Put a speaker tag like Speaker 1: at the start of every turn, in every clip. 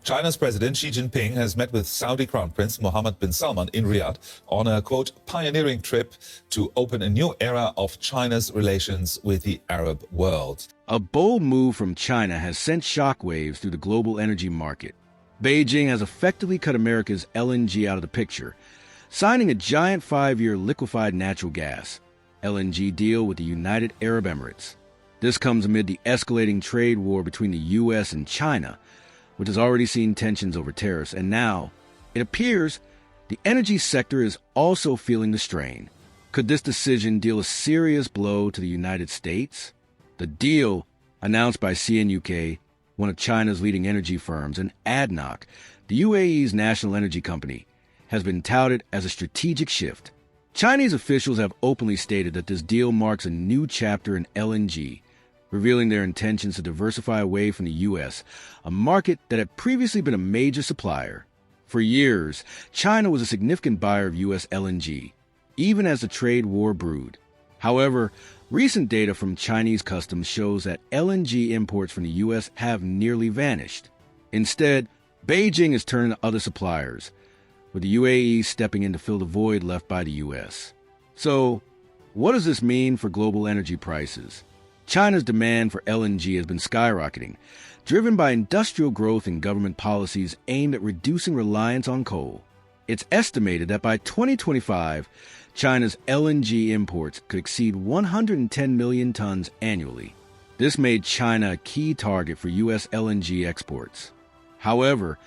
Speaker 1: China's President Xi Jinping has met with Saudi Crown Prince Mohammed bin Salman in Riyadh on a, quote, pioneering trip to open a new era of China's relations with the Arab world.
Speaker 2: A bold move from China has sent shockwaves through the global energy market. Beijing has effectively cut America's LNG out of the picture, signing a giant 5-year liquefied natural gas LNG deal with the United Arab Emirates. This comes amid the escalating trade war between the U.S. and China, which has already seen tensions over tariffs, and now, it appears, the energy sector is also feeling the strain. Could this decision deal a serious blow to the United States? The deal, announced by CNUK, one of China's leading energy firms, and ADNO, the UAE's national energy company, has been touted as a strategic shift. Chinese officials have openly stated that this deal marks a new chapter in LNG, revealing their intentions to diversify away from the U.S., a market that had previously been a major supplier. For years, China was a significant buyer of U.S. LNG, even as the trade war brewed. However, recent data from Chinese customs shows that LNG imports from the U.S. have nearly vanished. Instead, Beijing is turning to other suppliers, with the UAE stepping in to fill the void left by the U.S. So, what does this mean for global energy prices? China's demand for LNG has been skyrocketing, driven by industrial growth and government policies aimed at reducing reliance on coal. It's estimated that by 2025, China's LNG imports could exceed 110 million tons annually. This made China a key target for U.S. LNG exports. However,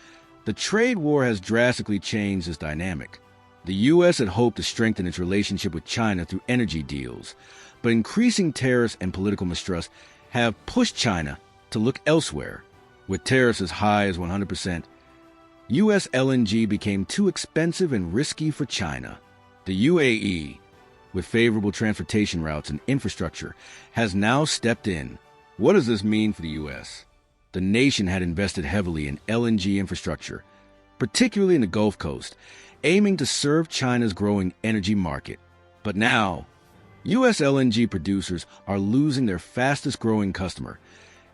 Speaker 2: the trade war has drastically changed this dynamic. The U.S. had hoped to strengthen its relationship with China through energy deals, but increasing tariffs and political mistrust have pushed China to look elsewhere. With tariffs as high as 100%, U.S. LNG became too expensive and risky for China. The UAE, with favorable transportation routes and infrastructure, has now stepped in. What does this mean for the U.S.? The nation had invested heavily in LNG infrastructure, particularly in the Gulf Coast, aiming to serve China's growing energy market. But now, U.S. LNG producers are losing their fastest-growing customer,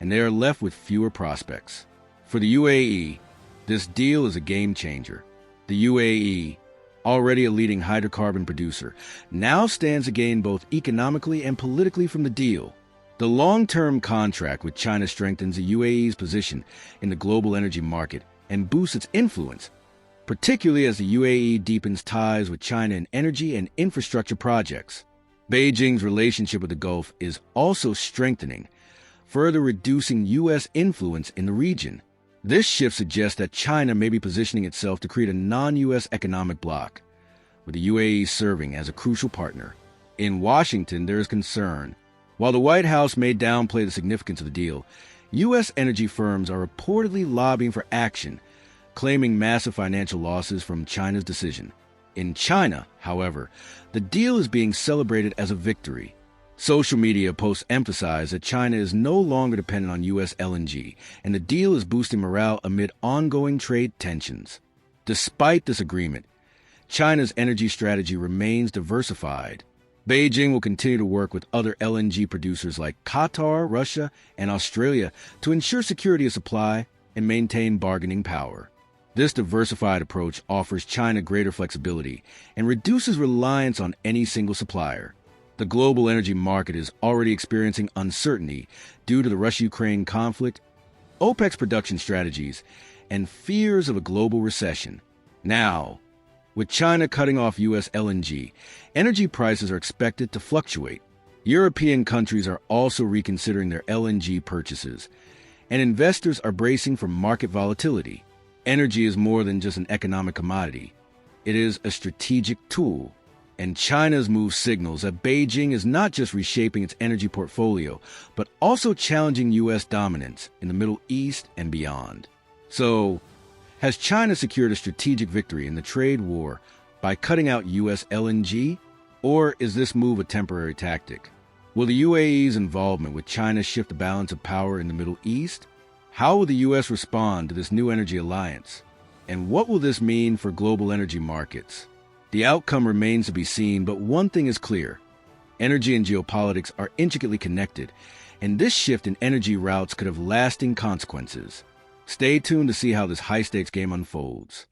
Speaker 2: and they are left with fewer prospects. For the UAE, this deal is a game-changer. The UAE, already a leading hydrocarbon producer, now stands to gain both economically and politically from the deal. The long-term contract with China strengthens the UAE's position in the global energy market and boosts its influence, particularly as the UAE deepens ties with China in energy and infrastructure projects. Beijing's relationship with the Gulf is also strengthening, further reducing U.S. influence in the region. This shift suggests that China may be positioning itself to create a non-U.S. economic bloc, with the UAE serving as a crucial partner. In Washington, there is concern. While the White House may downplay the significance of the deal, U.S. energy firms are reportedly lobbying for action, claiming massive financial losses from China's decision. In China, however, the deal is being celebrated as a victory. Social media posts emphasize that China is no longer dependent on U.S. LNG, and the deal is boosting morale amid ongoing trade tensions. Despite this agreement, China's energy strategy remains diversified. Beijing will continue to work with other LNG producers like Qatar, Russia, and Australia to ensure security of supply and maintain bargaining power. This diversified approach offers China greater flexibility and reduces reliance on any single supplier. The global energy market is already experiencing uncertainty due to the Russia-Ukraine conflict, OPEC's production strategies, and fears of a global recession. Now, with China cutting off U.S. LNG, energy prices are expected to fluctuate. European countries are also reconsidering their LNG purchases, and investors are bracing for market volatility. Energy is more than just an economic commodity. It is a strategic tool. And China's move signals that Beijing is not just reshaping its energy portfolio, but also challenging U.S. dominance in the Middle East and beyond. So, has China secured a strategic victory in the trade war by cutting out U.S. LNG? Or is this move a temporary tactic? Will the UAE's involvement with China shift the balance of power in the Middle East? How will the U.S. respond to this new energy alliance? And what will this mean for global energy markets? The outcome remains to be seen, but one thing is clear. Energy and geopolitics are intricately connected, and this shift in energy routes could have lasting consequences. Stay tuned to see how this high-stakes game unfolds.